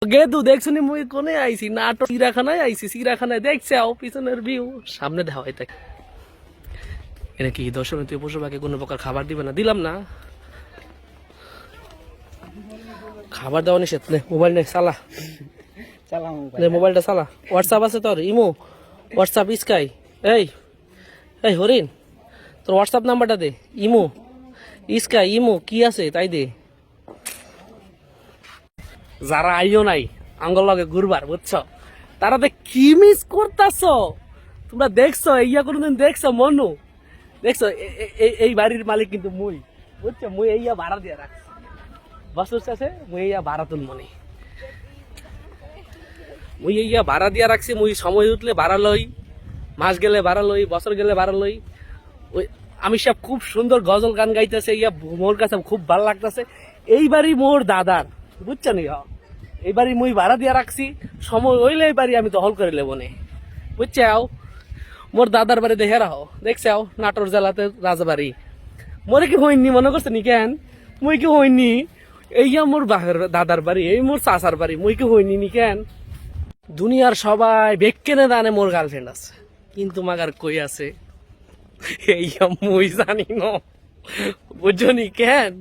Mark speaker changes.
Speaker 1: গেদু দেখছুনি মুই কোনে আইছি নাটক চিড়াখানায় আইছি চিড়াখানায় দেখছে পিছনের ভিউ সামনে দেখা হয় তাই এটা কি দর্শনীয় পশু পাখি কোনো প্রকার খাবার দিবে না দিলাম না খাবার দেওয়া নিষেধ নে মোবাইল নে চালা মোবাইলটা চালা হোয়াটসঅ্যাপ আছে তোর ইমো হোয়াটসঅ্যাপ স্কাই এই এই হরিণ তোর হোয়াটসঅ্যাপ নাম্বারটা দে ইমো স্কাই ইমো কি আছে তাই দে যারা আইও নাই আঙ্গল লগে ঘুরবার বুঝছো তারা তো কি মিস করতেছ তোমরা দেখছো ইয়া কোনোদিন দেখছো মনু দেখছো এই বাড়ির মালিক কিন্তু মুই বুঝছো মুই ইয়া ভাড়া দিয়ে রাখছি বছর শেষে মুই ইয়া ভাড়া তুল মনে মুই ইয়া ভাড়া দিয়ে রাখছি মুই সময় উঠলে ভাড়া লই মাস গেলে ভাড়া লই বছর গেলে ভাড়া লই ওই আমি সব খুব সুন্দর গজল গান গাইতেছে ইয়া মোর কাছে খুব ভালো লাগতেছে এই বাড়ি মোর দাদার বুঝছো নি এই বাড়ি মুই ভাড়া দিয়ে রাখছি সময় হইলে এই বাড়ি আমি দখল করে লেবো নে বুঝছাও মোর দাদার বাড়ি দেখে রাখো দেখছাও নাটোর জেলাতে রাজবাড়ি মোরে কি হইনি মনে করছে নি কেন মুই কি হইনি এইয়া মোর দাদার বাড়ি এই মোর চাচার বাড়ি মুই কি হইনি নি কেন দুনিয়ার সবাই বেকেনে দানে মোর গার্লফ্রেন্ড আছে কিন্তু মাগার কই আছে এইয়া মুই জানি না বুঝছো নি কেন